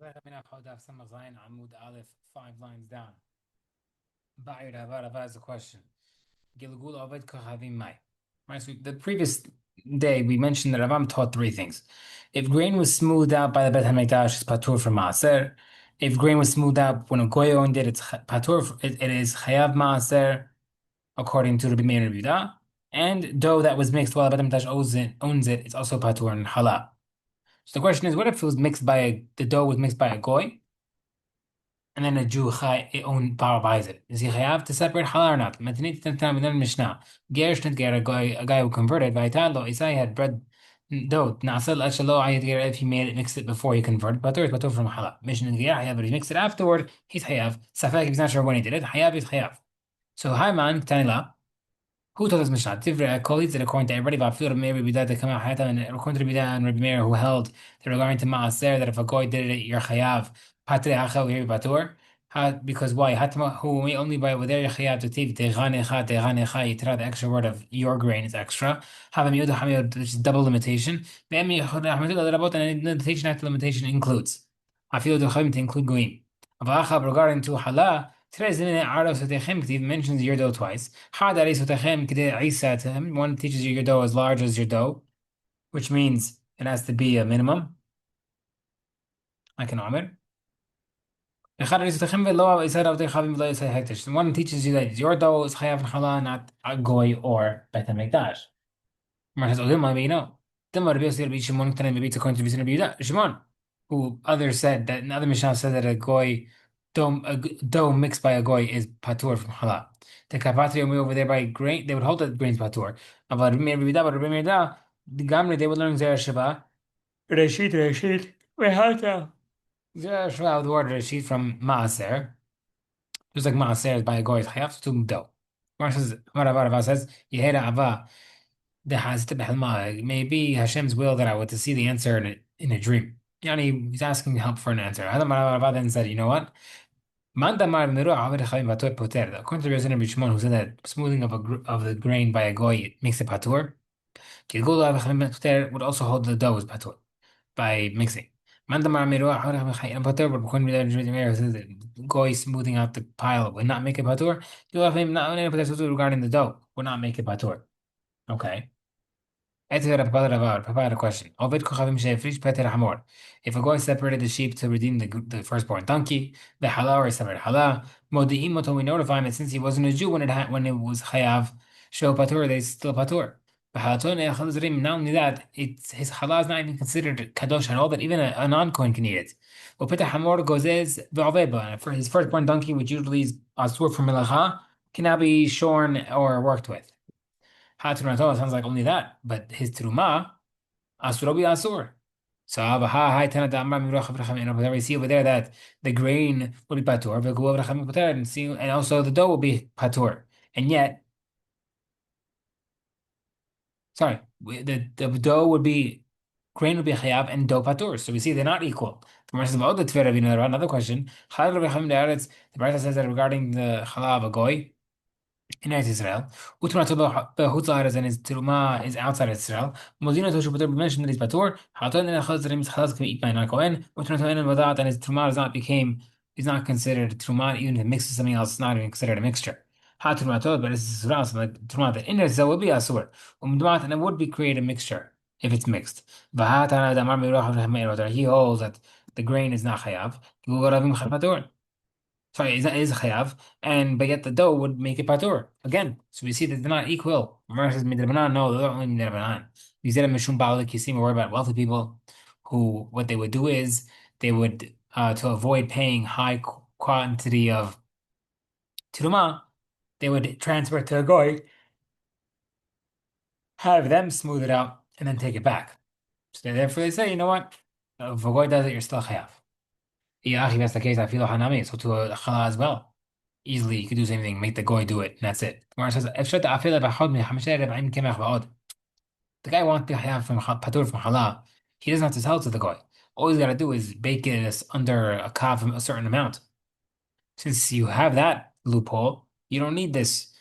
Menahot Daf Amud Aleph, 5 lines down. Ba'ir Havara has a question. Gilgul Aved Kachavim Mai. Right, so the previous day we mentioned that Ravam taught three things. If grain was smoothed out by the Bet HaMikdash, it's patur from Maaser. If grain was smoothed out when a goy owned it, it's patur. It is chayav Maaser according to Rabbi Meir and Rabbi Yehuda. And dough that was mixed while the Bet HaMikdash owns it, it's also patur and halal. So the question is, what if it was mixed by the dough was mixed by a goy? And then a Jew own power buys it. Is he chayav to separate halal or not? Matanit tantam in the Mishnah. Gerish not ger a guy who converted. Vaytalo Isai had bread dough. Nasal ashalo ayat ger if he made it mixed it before he converted. Patur from halal. Mishnah ger hayav, but he mixed it afterward. He's hayav. Safek if he's not sure when he did it. Hayav is hayav. So Hayman Tanila. Who told us Mishnah? Tivra colleagues that according to everybody, but Rabbi Meir Rabbi Yehuda, they come out Hayatan, and according to Rabbi Yehuda and Rabbi Meir, who held that regarding to Maaser, that if a goy did it, you're chayav. Patre achel here batur. Because why? Hatma who we only buy with their chayav to tiv teganecha yitra. The extra word of your grain is extra. Have a miyud hamiyud, which is double limitation. Ve'emi yachod hamiyud rabot, and limitation after limitation includes. I feel the chayim to include goyim. Avachab regarding to halah. Today's minute Arav Sotechem mentions your dough twice. Hadari Sotechem Kede Isa to him. One teaches you your dough as large as your dough, which means it has to be a minimum. Like an Omer. One teaches you that your dough is chayav and challah, not a goy or bet hamikdash. Mar says, "Odim, maybe you know." Then Rabbi Yossi Rabbi Shimon Tanan, maybe it's according to Rabbi Yehuda. Shimon, who others said that another Mishnah said that a dough mixed by a goy is patur from challah. The kapatri over there by grain, they would hold that grain's patur. But Rabbi Yehuda, the Gamri, they would learn Zera Shava. Reshit. Wehata. Zera Shava, the word Reshit from Maaser. Just like Maaser is by a goy, it's chayav to dough. Mar says, Yehera Ava. Maybe Hashem's will that I were to see the answer in a dream. Yani, he's asking help for an answer. Then said, you know what? According to Rabbi Shimon, who said that smoothing of the grain by a goy makes it patur, would also hold the dough as patur by mixing. But according to Rabbi says that goy smoothing out the pile would not make it patur. Regarding the dough would not make it patur. Okay. Answer Papa a question. If a guy separated the sheep to redeem the firstborn donkey, the halal or separated halal, modi'imoto, we notify him that since he wasn't a Jew when it was chayav, show patur, they still patur. Not only that, his halal is not even considered kadosh at all, that even a non-Kohen can eat it. For his firstborn donkey, which usually is asur for melacha, can now be shorn or worked with. Hatrunatol sounds like only that, but his truma asur be asur. So we see over there that the grain will be patur, and also the dough will be patur. And yet, sorry, the dough would be grain would be chayav and dough patur. So we see they're not equal. The Gemara says about the tefera. Another question. The Brayta says that regarding the chalav a goy in Eretz Israel. Utma and his teruma is outside Israel. Modina Toshu Patur mentioned that he's Patur. Haton and Chazar can be eaten by non Kohen. Utma and his teruma is not considered teruma, even if it mixes something else, it's not even considered a mixture. But it's Israel, so the teruma that in Israel will be asur. And it would be create a mixture if it's mixed. He holds that the grain is not chayav. Sorry, is chayav, but yet the dough would make it patur again. So we see that they're not equal. Gemara says midrabanan. No, they're only midrabanan. You said mishum ba'alik yisim. Worry about wealthy people who what they would do is they would to avoid paying high quantity of tiruma, they would transfer it to a goy, have them smooth it out, and then take it back. So therefore they say, you know what? If a goy does it, you're still chayav. Yeah, if that's the case, I feel hanami. So to a chala as well. Easily, you could do the same thing. Make the goy do it, and that's it. Gemara says, the guy wants to have from patur from halal. He doesn't have to sell it to the goy. All he's got to do is bake it under a kav a certain amount. Since you have that loophole, you don't need this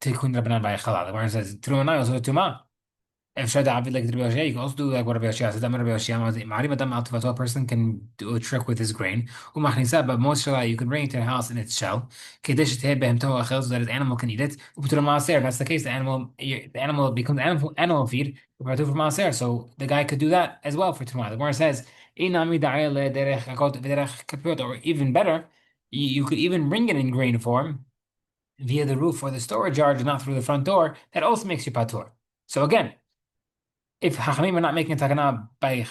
tikkun rabbanan by halal. The Gemara says, "Truma also tuma." if Shad Abid like the Rabbi Yoshia, you can also do like what Rabbi Yoshia says. Rabbi Yoshia, Ma'ari Madam Altiva, a person can do a trick with his grain. Umachnisa, but most Shala, you can bring it to the house in its shell. Kedesh Teheb Behem Toa Achel, so that his animal can eat it. Uputura Maaser, if that's the case, the animal becomes animal feed. Uputura for Maaser, so the guy could do that as well for Tumah. The Gemara says, Inami Da'ele Derech Akot V'derech Kapiot, or even better, you could even bring it in grain form via the roof or the storage yard, not through the front door. That also makes you patur. So again, if Hachamim are not making a takana by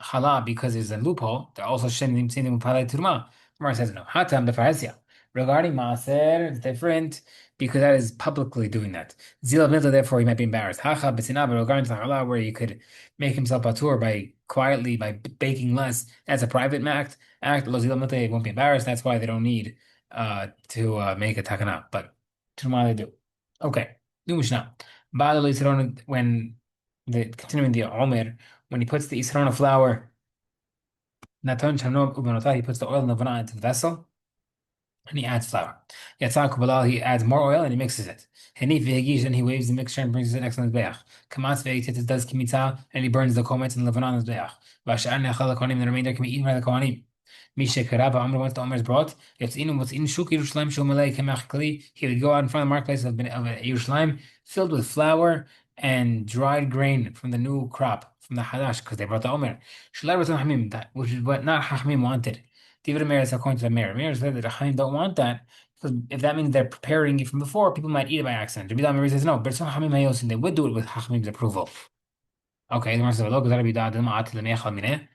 chala because there's a loophole, they're also sending palei turma. Gemara says no. Hatam the farhesia. Regarding maaser, it's different because that is publicly doing that. Zila milta, therefore he might be embarrassed. Hacha b'sinah, but regarding chala, where you could make himself patur by quietly by baking less, that's a private act. Lo zila milta, won't be embarrassed. That's why they don't need to make a takana, but turma they do. Okay, new mishnah. When continuing the Omer, when he puts the Isrona flour, Natan Shamno Ubanotah, he puts the oil in the vana into the vessel and he adds flour. Yatzak Kubalal, he adds more oil and he mixes it. Henif Vegish, and he waves the mixture and brings it next to the Beach. Kamatz Veitit does Kimitza, and he burns the komets in the Lebanon Beach. Vashar Nechal Kohanim, the remainder can be eaten by the Kohanim. Misha Karab, Amr, once the Omer is brought, what's in Shuk Yerushalayim Shumalei Kemach Kli, he would go out in front of the marketplace of Yerushalayim filled with flour and dried grain from the new crop, from the Hadash, because they brought the Omer. Shalai was Hamim, which is what not Hachmim wanted. David Amir is according to the Amir. Amir said that the Hachmim don't want that, because if that means they're preparing it from before, people might eat it by accident. Rabbi Amir says no, but it's not Hachmim Hayosin, they would do it with Hachmim's approval. Okay, the Gemara says, "Lo, because Rabbi Dawud ma'at le'meichal mineh."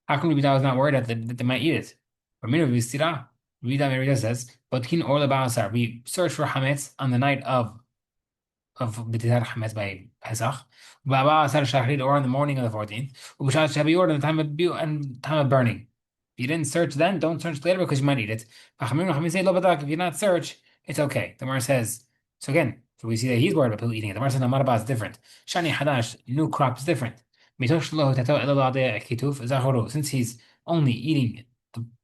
How come Rabbi Dawud is not worried that they might eat it? Or Rabbi Sira, Rabbi Dawud says, "But kin or leba'asar." We search for hametz on the night of B'titar Hametz by Pesach, Baba Asar Shachrit, or in the morning of the 14th, Ubashat Shabior in the time of burning. If you didn't search then, don't search later because you might eat it. If you not search, it's okay. The Gemara says, so again, so we see that he's worried about people eating it. The Gemara says, Namarabah is different. Shani Hadash, new crop is different. Since he's only eating it,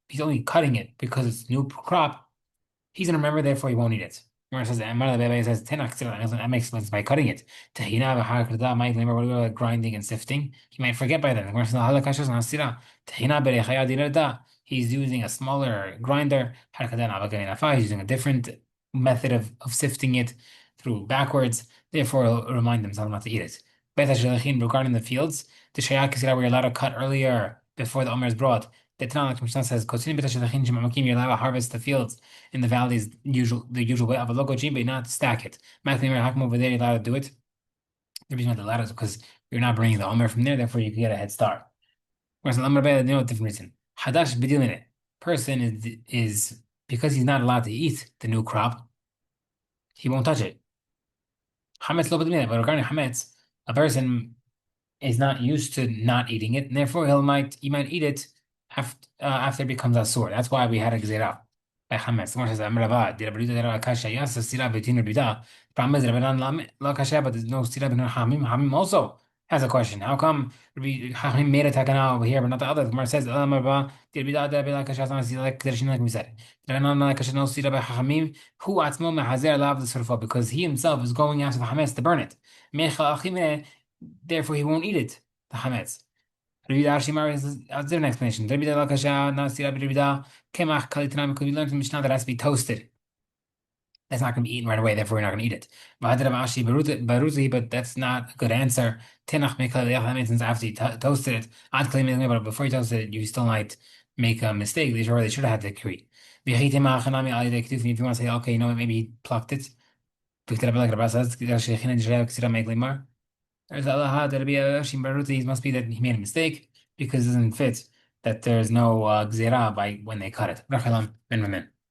he's only cutting it because it's new crop, he's going to remember, therefore he won't eat it. Gemara says, that makes sense by cutting it. Might remember what we were grinding and sifting. He might forget by then. Gemara says, he's using a smaller grinder. He's using a different method of sifting it through backwards. Therefore, he'll remind himself not to eat it. Regarding the fields, the Shayak where you're allowed to cut earlier before the Omer is brought. The Tanakh like Mishnah says, you're allowed to harvest the fields in the valleys the usual way. But not stack it. Over there, you're allowed to do it. The reason why the ladder is because you're not bringing the Omer from there, therefore you can get a head start. Whereas the Omer, different reason. Hadash b'dilin, person is because he's not allowed to eat the new crop, he won't touch it. Hametz lo b'dilin, but regarding hametz, a person is not used to not eating it, and therefore he might eat it after it becomes asur. That's why we had a gzera by chametz. Someone says, "Amrava, did Rabbi Yudah kasha yasa sira betin Rabbi Yudah?" Problem is, Rabbi la kasha, but there's no sira between Hamim. Hamim also has a question. How come Rabbi Hamim made a takana over here, but not the other? The Gemara says, "Amrava, did Rabbi Yudah la kasha not sira like kedushin like we said? Rabbi la kasha no sira by Hamim. Who atzmo mehazer lav the surfa because he himself is going after the hametz to burn it. Mechal achimeh, therefore he won't eat it. The hametz." Rabbi Ashimar is a different explanation. Rabbi Lakasha, Nasi Rabbi Kemach Kalitanam, because we learned from Mishnah that has to be toasted. That's not going to be eaten right away, therefore we're not going to eat it. But that's not a good answer. Tenach Mekal since after you toasted it, but before you toasted it, you still might make a mistake. They should have had the decree. If you want to say, okay, maybe he plucked it. There's Allah that he must be that he made a mistake because it doesn't fit that there's no gzera by when they cut it.